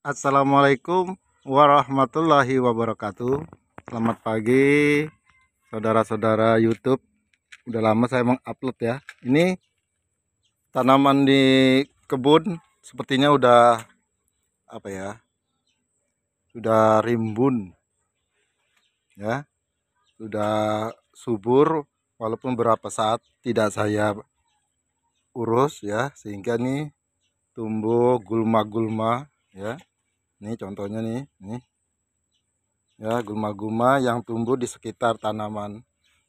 Assalamualaikum warahmatullahi wabarakatuh. Selamat pagi saudara-saudara YouTube. Udah lama saya mengupload ya. Ini tanaman di kebun sepertinya udah apa ya? Sudah rimbun ya. Sudah subur walaupun beberapa saat tidak saya urus ya, sehingga nih tumbuh gulma-gulma ya. Ini contohnya nih ya, gulma-gulma yang tumbuh di sekitar tanaman.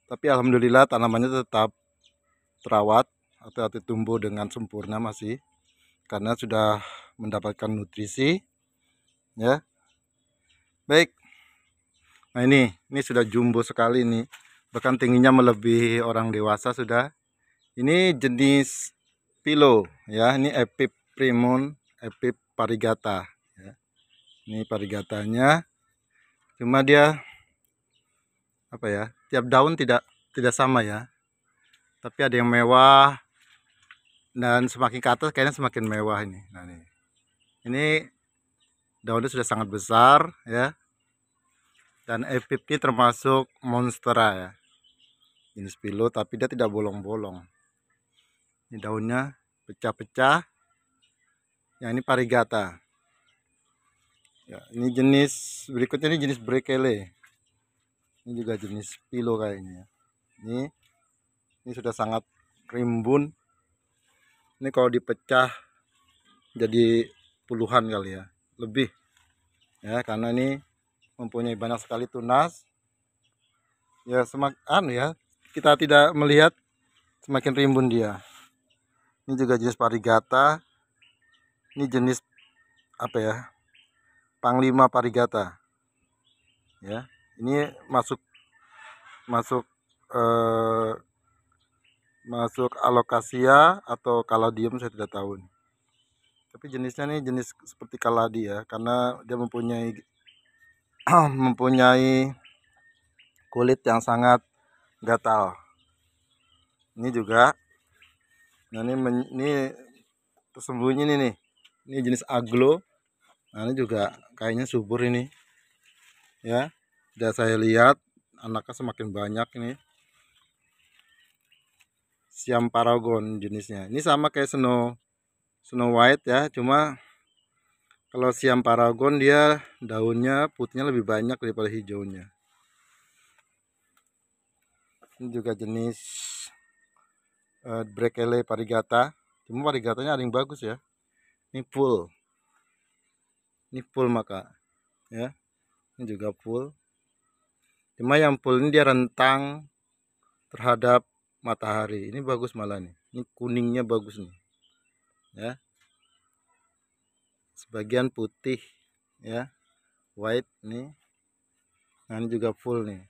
Tapi alhamdulillah tanamannya tetap terawat atau tumbuh dengan sempurna masih, karena sudah mendapatkan nutrisi ya. Baik. Nah, ini sudah jumbo sekali nih. Bahkan tingginya melebihi orang dewasa sudah. Ini jenis pilo ya, ini Epip Primun, Epip Parigata ya. Ini parigatanya. Cuma dia apa ya? Tiap daun tidak sama ya. Tapi ada yang mewah, dan semakin ke atas kayaknya semakin mewah ini. Nah, ini daunnya sudah sangat besar ya. Dan Epip ini termasuk monstera ya, jenis pilo, tapi dia tidak bolong-bolong. Ini daunnya pecah-pecah. Yang ini parigata ya. Ini jenis berikutnya, ini jenis brekele. Ini juga jenis pilo kayaknya. Ini sudah sangat rimbun. Ini kalau dipecah jadi puluhan kali ya, lebih ya, karena ini mempunyai banyak sekali tunas ya. Semakin ya, kita tidak melihat semakin rimbun dia. Ini juga jenis parigata. Ini jenis apa ya, Panglima parigata ya. Ini masuk masuk alokasia atau kaladium, saya tidak tahu nih. Tapi jenisnya nih jenis seperti kaladi ya, karena dia mempunyai mempunyai kulit yang sangat gatal. Ini juga, nah ini tersembunyi nih. Ini jenis aglo. Nah, ini juga kayaknya subur ini ya. Sudah saya lihat anaknya semakin banyak ini. Siam paragon jenisnya. Ini sama kayak Snow White ya, cuma kalau Siam paragon dia daunnya putihnya lebih banyak daripada hijaunya. Ini juga jenis Brekele parigata. Cuma parigatanya ada yang bagus ya. Ini full. Ini full maka ya. Ini juga full. Cuma yang full ini dia rentang terhadap matahari. Ini bagus malah nih. Ini kuningnya bagus nih. Ya. Sebagian putih ya. White nih. Nah, ini juga full nih.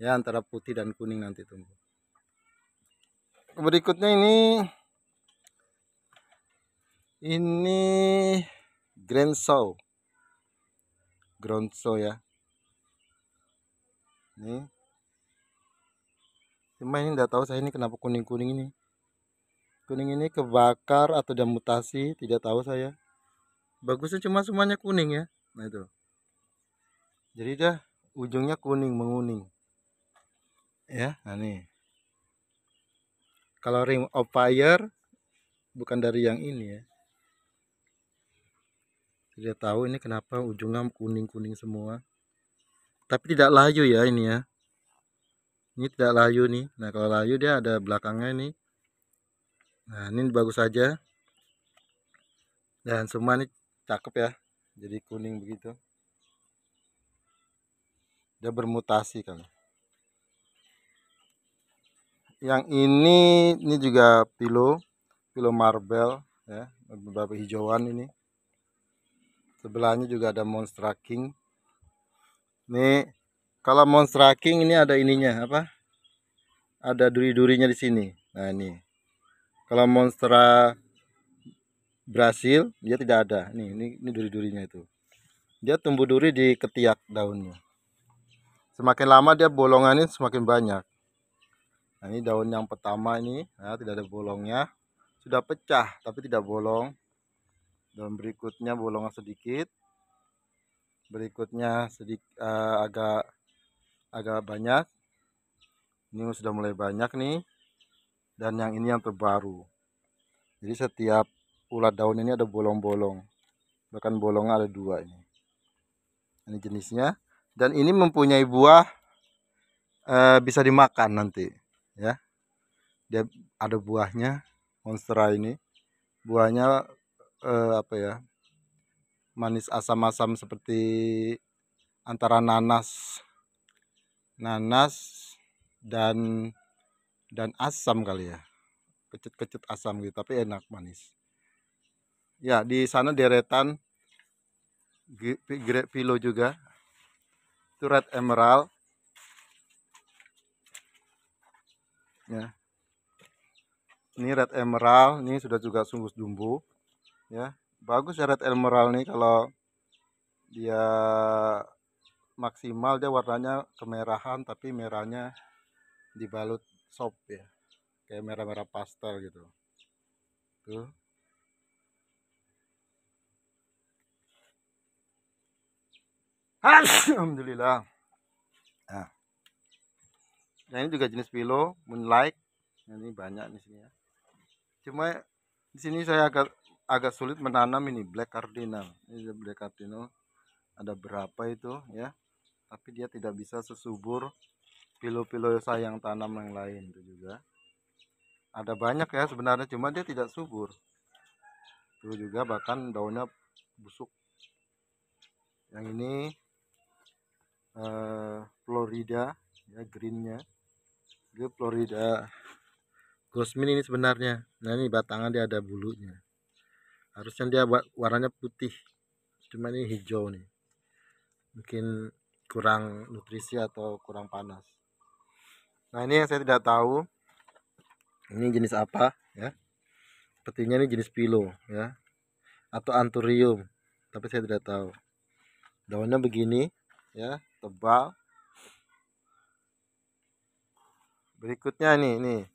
Ya, antara putih dan kuning nanti tumbuh. Berikutnya ini Grenso ya. Ini cuma ini enggak tahu saya ini kenapa kuning-kuning ini. Kuning ini kebakar atau ada mutasi, tidak tahu saya. Bagusnya cuma semuanya kuning ya. Nah itu. Jadi dah ujungnya kuning menguning. Ya, nah nih. Kalau Ring of Fire bukan dari yang ini ya. Tidak tahu ini kenapa ujungnya kuning-kuning semua. Tapi tidak layu ya ini ya. Ini tidak layu nih. Nah, kalau layu dia ada belakangnya nih. Nah, ini bagus saja. Dan semua ini cakep ya. Jadi kuning begitu. Dia bermutasi kan. Yang ini juga pilo marble ya, beberapa hijauan ini. Sebelahnya juga ada Monstera King. Nih, kalau Monstera King ini ada ininya apa? Ada duri-durinya di sini. Nah, ini. Kalau Monstera Brasil dia tidak ada. Ini duri-durinya itu. Dia tumbuh duri di ketiak daunnya. Semakin lama dia bolongannya semakin banyak. Nah, ini daun yang pertama ini, nah, tidak ada bolongnya. Sudah pecah tapi tidak bolong. Dan berikutnya bolongan sedikit, berikutnya agak banyak. Ini sudah mulai banyak nih, dan yang ini yang terbaru. Jadi setiap ulat daun ini ada bolong-bolong, bahkan bolongnya ada 2 ini. Ini jenisnya, dan ini mempunyai buah, bisa dimakan nanti ya. Dia ada buahnya, monstera ini. Buahnya apa ya? Manis asam-asam seperti antara nanas dan asam kali ya. Kecut-kecut asam gitu, tapi enak manis. Ya, di sana deretan Great Philo juga. Itu red emerald. Ya. Ini red emerald, ini sudah juga sungguh jumbo. Ya, bagus ya red emerald nih, kalau dia maksimal dia warnanya kemerahan, tapi merahnya dibalut sop ya, kayak merah-merah pastel gitu. Tuh. Alhamdulillah. Nah, ini juga jenis Philo Moonlight. Ini banyak di sini ya. Cuma di sini saya agak sulit menanam ini Black Cardinal. Ini Black Cardinal ada berapa itu ya, tapi dia tidak bisa sesubur Philo saya yang tanam yang lain. Itu juga ada banyak ya sebenarnya, cuma dia tidak subur. Itu juga bahkan daunnya busuk. Yang ini Florida ya, greennya dia Florida Gosmin ini sebenarnya. Nah, ini batangnya dia ada bulunya, harusnya dia warnanya putih, cuma ini hijau nih, mungkin kurang nutrisi atau kurang panas. Nah, ini yang saya tidak tahu ini jenis apa ya, sepertinya ini jenis Philo ya, atau Anthurium, tapi saya tidak tahu. Daunnya begini ya, tebal. Berikutnya ini.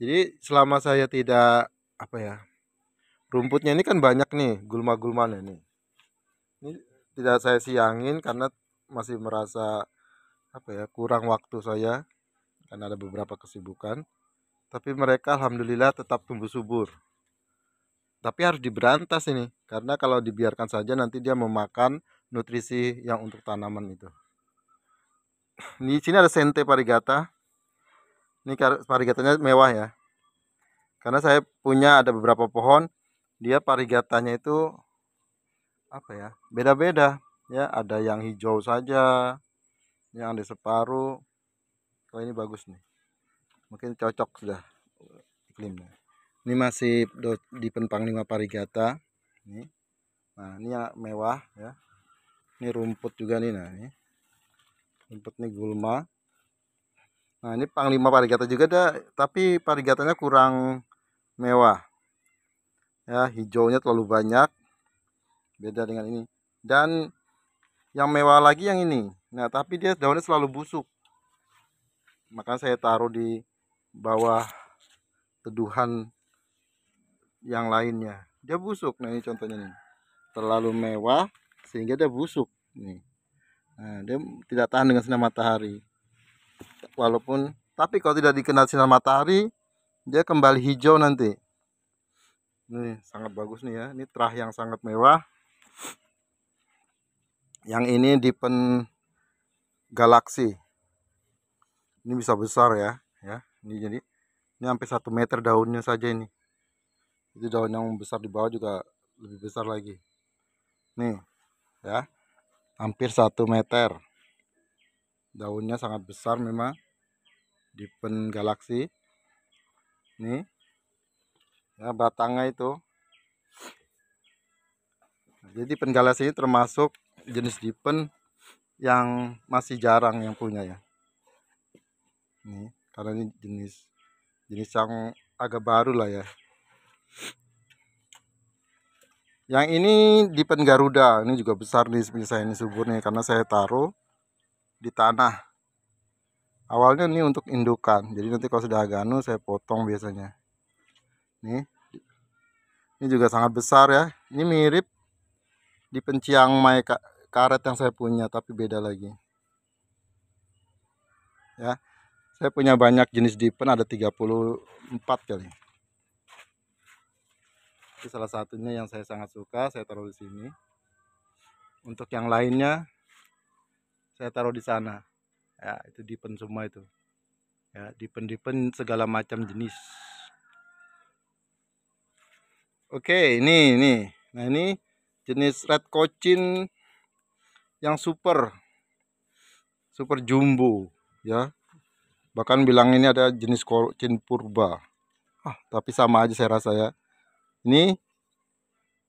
Jadi selama saya tidak apa ya, rumputnya ini kan banyak nih, gulma-gulmanya nih. Ini tidak saya siangin karena masih merasa apa ya, kurang waktu saya karena ada beberapa kesibukan. Tapi mereka alhamdulillah tetap tumbuh subur. Tapi harus diberantas ini, karena kalau dibiarkan saja nanti dia memakan nutrisi yang untuk tanaman itu. Di sini ada Sente Parigata. Ini parigatanya mewah ya. Karena saya punya ada beberapa pohon, dia parigatanya itu apa ya, beda-beda ya. Ada yang hijau saja, yang ada separuh. Oh, ini bagus nih, mungkin cocok sudah iklimnya. Ini masih di Penpang 5 Parigata. Ini. Nah, ini yang mewah ya. Ini rumput juga nih, nah ini. Rumput nih gulma. Nah, ini Panglima Parigata juga ada, tapi parigatanya kurang mewah. Ya, hijaunya terlalu banyak. Beda dengan ini. Dan yang mewah lagi yang ini. Nah, tapi dia daunnya selalu busuk. Maka saya taruh di bawah teduhan yang lainnya. Dia busuk. Nah, ini contohnya nih. Terlalu mewah sehingga dia busuk nih. Nah, dia tidak tahan dengan sinar matahari. Walaupun, tapi kalau tidak dikenal sinar matahari, dia kembali hijau nanti. Nih, sangat bagus nih ya. Ini terah yang sangat mewah. Yang ini Dipen Galaxy. Ini bisa besar ya, Ini jadi ini sampai 1 meter daunnya saja ini. Itu daun yang besar di bawah juga lebih besar lagi. Nih, ya. Hampir 1 meter. Daunnya sangat besar memang. Dipen Galaxy. Nih. Ya, batangnya itu. Jadi Dipen Galaxy ini termasuk jenis Dipen yang masih jarang yang punya ya. Nih, karena ini jenis yang agak baru lah ya. Yang ini Dipen Garuda, ini juga besar nih saya, ini subur nih karena saya taruh di tanah. Awalnya ini untuk indukan, jadi nanti kalau sudah agak anu saya potong biasanya. Nih, ini juga sangat besar ya. Ini mirip di Chiang Mai karet yang saya punya, tapi beda lagi. Ya, saya punya banyak jenis dipen, ada 34 kali. Itu salah satunya yang saya sangat suka, saya taruh di sini. Untuk yang lainnya saya taruh di sana. Ya, itu dipen semua itu. Ya, dipen segala macam jenis. Oke, ini. Nah, ini jenis red cochin yang super jumbo, ya. Bahkan bilang ini ada jenis cochin purba. Tapi sama aja saya rasa ya.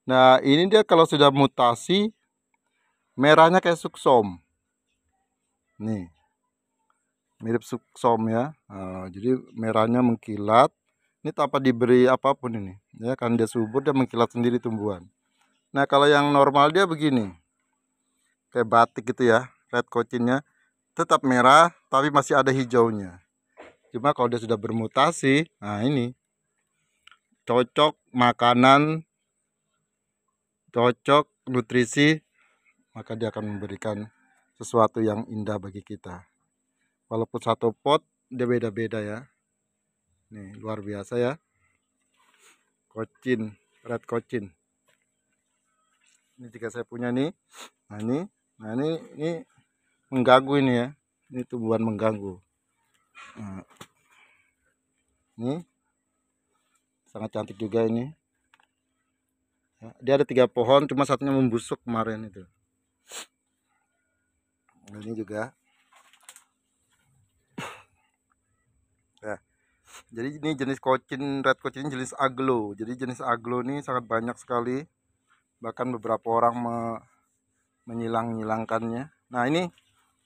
Nah, ini dia kalau sudah mutasi merahnya kayak suksom. Nih, mirip suksom ya. Jadi merahnya mengkilat. Ini tanpa diberi apapun ini, ya kan dia subur, dia mengkilat sendiri tumbuhan. Nah, kalau yang normal dia begini, kayak batik gitu ya, red cochinnya tetap merah tapi masih ada hijaunya. Cuma kalau dia sudah bermutasi, nah ini cocok makanan, cocok nutrisi, maka dia akan memberikan sesuatu yang indah bagi kita. Walaupun satu pot dia beda-beda ya. Nih, luar biasa ya. Cochin, red cochin. Ini jika saya punya nih. Nah ini mengganggu ini ya. Ini tumbuhan mengganggu. Nah, ini sangat cantik juga ini. Ya, dia ada 3 pohon, cuma satunya membusuk kemarin itu. Nah, ini juga. Ya. Jadi ini jenis cochin, red cochin jenis aglo. Jadi jenis aglo ini sangat banyak sekali. Bahkan beberapa orang menyilang-nyilangkannya. Nah, ini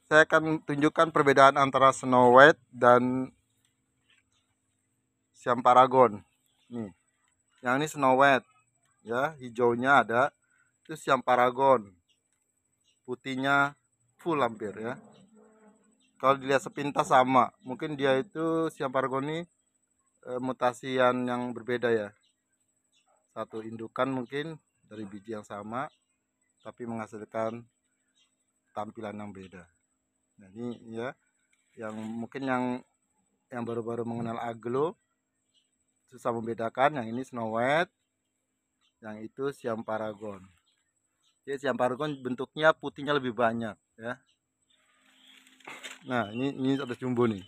saya akan tunjukkan perbedaan antara Snow White dan Siam Paragon. Nih, yang ini Snow White, ya, hijaunya ada. Itu Siam Paragon, putihnya full hampir ya. Kalau dilihat sepintas sama, mungkin dia itu Siam Paragon ini mutasian yang berbeda ya. Satu indukan mungkin dari biji yang sama, tapi menghasilkan tampilan yang beda. Nah, ini ya, yang mungkin yang baru-baru mengenal aglo susah membedakan. Yang ini Snow White, yang itu Siam Paragon. Jadi Siam Paragon bentuknya putihnya lebih banyak ya. Nah, ini ada jumbo nih.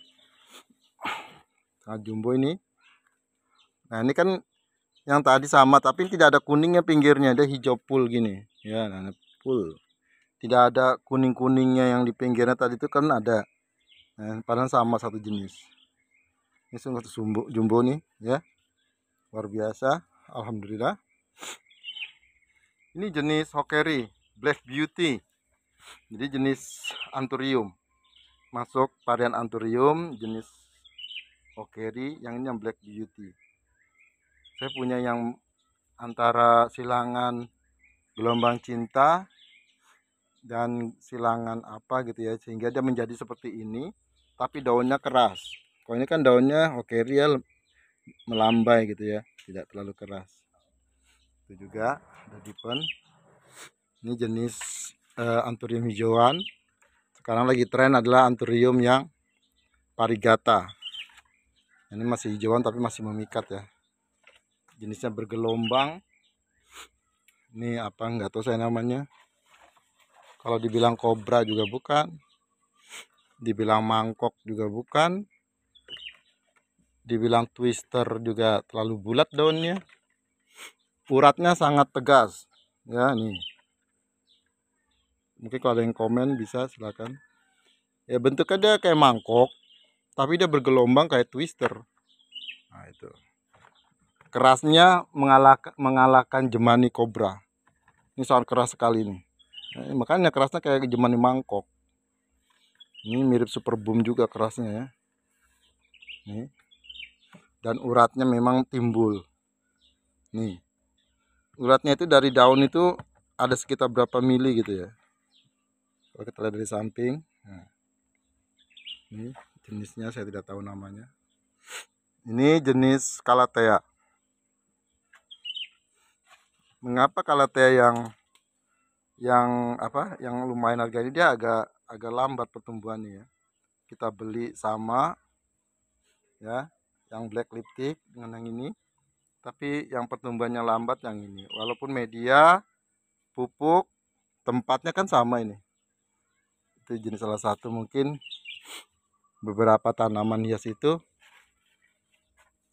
Nah, jumbo ini. Nah, ini kan yang tadi sama tapi tidak ada kuningnya pinggirnya, dia hijau full gini. Ya, nah, full. Tidak ada kuning-kuningnya yang di pinggirnya tadi itu kan ada. Nah, padahal sama satu jenis. Ini sungguh jumbo nih ya. Luar biasa. Alhamdulillah. Ini jenis Hokeri Black Beauty. Jadi jenis Anthurium. Masuk varian Anthurium jenis Hokeri, yang ini yang Black Beauty. Saya punya yang antara silangan gelombang cinta dan silangan apa gitu ya, sehingga dia menjadi seperti ini tapi daunnya keras. Kalau ini kan daunnya Hokeri ya, melambai gitu ya, tidak terlalu keras. Itu juga ada dipen. Ini jenis Anthurium hijauan. Sekarang lagi tren adalah Anthurium yang Parigata. Ini masih hijauan tapi masih memikat ya. Jenisnya bergelombang. Ini apa, nggak tahu saya namanya. Kalau dibilang kobra juga bukan, dibilang mangkok juga bukan, dibilang twister juga terlalu bulat daunnya. Uratnya sangat tegas ya. Nih, mungkin kalau ada yang komen bisa silakan ya. Bentuknya dia kayak mangkok tapi dia bergelombang kayak twister. Nah, itu kerasnya mengalahkan jemani kobra. Ini sangat keras sekali nih. Nah, makanya kerasnya kayak jemani mangkok. Ini mirip super boom juga kerasnya ya. Nih, dan uratnya memang timbul. Nih, uratnya itu dari daun itu ada sekitar berapa mili gitu ya. Kalau kita lihat dari samping, nah, ini jenisnya saya tidak tahu namanya. Ini jenis Calathea. Mengapa Calathea yang yang apa? Yang lumayan harganya dia agak lambat pertumbuhannya ya. Kita beli sama ya, yang black lipstick dengan yang ini, tapi yang pertumbuhannya lambat yang ini. Walaupun media, pupuk, tempatnya kan sama ini. Itu jenis salah satu mungkin beberapa tanaman hias itu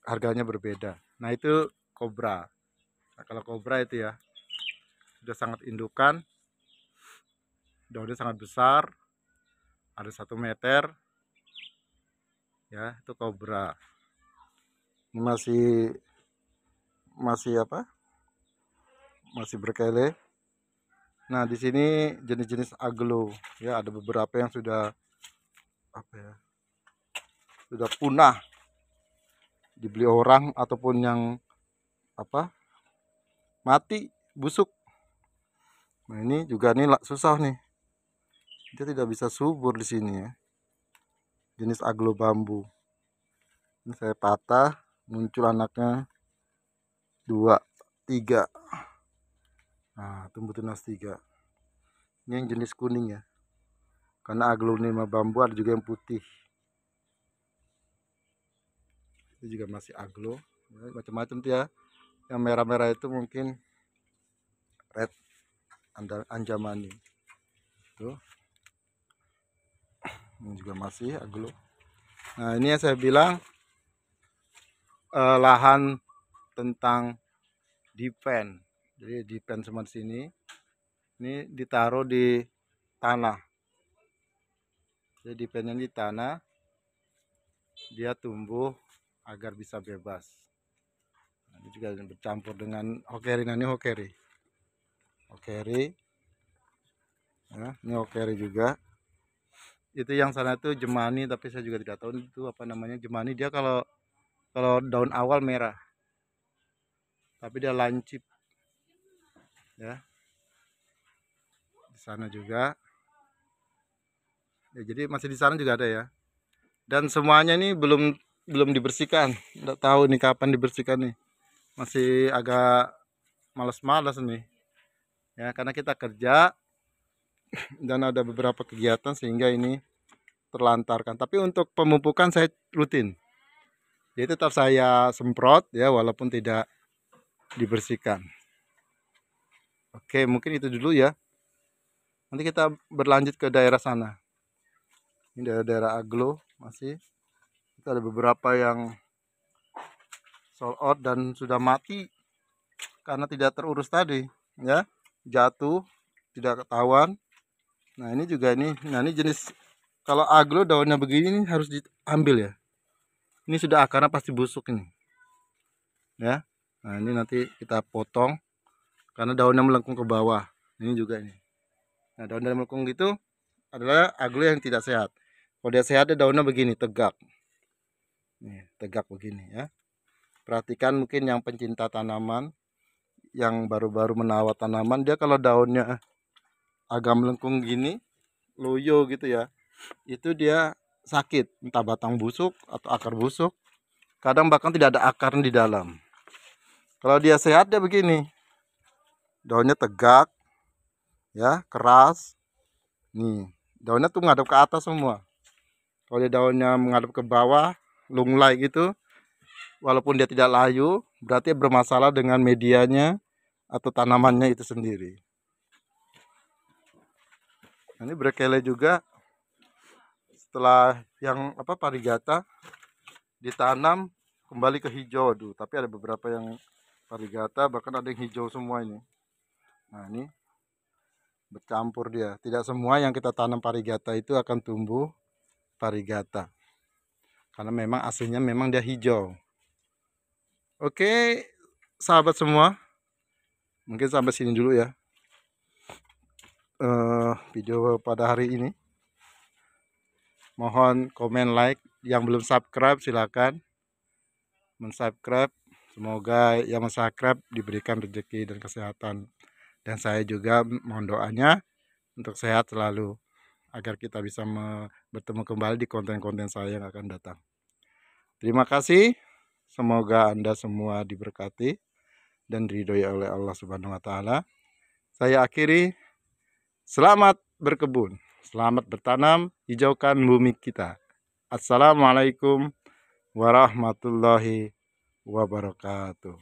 harganya berbeda. Nah, itu kobra. Nah, kalau kobra itu ya sudah sangat indukan, daunnya sangat besar, ada 1 meter ya, itu kobra. Ini masih apa? Masih berkele. Nah, di sini jenis-jenis aglo ya, ada beberapa yang sudah apa ya? Sudah punah dibeli orang ataupun yang apa? Mati, busuk. Nah, ini juga nih susah nih. Dia tidak bisa subur di sini ya. Jenis aglo bambu. Ini saya patah, muncul anaknya 2, 3. Nah, tumbuh tunas 3. Ini yang jenis kuning ya. Karena aglonema bambu ada juga yang putih. Itu juga masih aglo. Macam-macam tuh ya. Yang merah-merah itu mungkin red anjamani. Tuh. Ini juga masih aglo. Nah, ini yang saya bilang lahan tentang dipen. Jadi dipen semua di sini. Ini ditaruh di tanah. Jadi dipennya di tanah, dia tumbuh agar bisa bebas. Nah, ini juga bercampur dengan hokeri. Nah, ini hokeri. Hokeri. Ya, ini hokeri juga. Itu yang sana itu jemani, tapi saya juga tidak tahu itu apa namanya jemani. Dia kalau daun awal merah, tapi dia lancip ya. Di sana juga ya, jadi masih di sana juga ada ya, dan semuanya ini belum dibersihkan. Nggak tahu nih kapan dibersihkan nih, masih agak malas-malas nih ya, karena kita kerja dan ada beberapa kegiatan sehingga ini terlantarkan. Tapi untuk pemupukan saya rutin, jadi tetap saya semprot ya, walaupun tidak dibersihkan. Oke, mungkin itu dulu ya. Nanti kita berlanjut ke daerah sana. Ini daerah-daerah aglo masih. Itu ada beberapa yang sold out dan sudah mati karena tidak terurus tadi, ya. Jatuh, tidak ketahuan. Nah, ini juga ini. Nah, ini jenis kalau aglo daunnya begini harus diambil ya. Ini sudah akarnya pasti busuk ini. Ya. Nah, ini nanti kita potong karena daunnya melengkung ke bawah. Ini juga ini. Nah, daun yang melengkung itu adalah aglo yang tidak sehat. Kalau dia sehat, daunnya begini, tegak. Nih, tegak begini ya. Perhatikan mungkin yang pencinta tanaman, yang baru-baru menawar tanaman, dia kalau daunnya agak melengkung gini, loyo gitu ya, itu dia sakit, entah batang busuk atau akar busuk. Kadang bahkan tidak ada akar di dalam. Kalau dia sehat dia begini, daunnya tegak, ya, keras. Nih, daunnya tuh ngadep ke atas semua. Kalau dia daunnya menghadap ke bawah, lunglai gitu, walaupun dia tidak layu, berarti bermasalah dengan medianya atau tanamannya itu sendiri. Ini berkele juga setelah yang apa parigata ditanam kembali ke hijau dulu, tapi ada beberapa yang parigata bahkan ada yang hijau semua ini. Nah, ini bercampur dia. Tidak semua yang kita tanam parigata itu akan tumbuh parigata. Karena memang aslinya memang dia hijau. Oke, sahabat semua. Mungkin sampai sini dulu ya. Video pada hari ini. Mohon komen, like. Yang belum subscribe silakan mensubscribe. Semoga yang mensubscribe diberikan rezeki dan kesehatan. Dan saya juga mohon doanya untuk sehat selalu, agar kita bisa bertemu kembali di konten-konten saya yang akan datang. Terima kasih. Semoga Anda semua diberkati dan diridhoi oleh Allah Subhanahu wa taala. Saya akhiri. Selamat berkebun, selamat bertanam, hijaukan bumi kita. Assalamualaikum warahmatullahi wabarakatuh.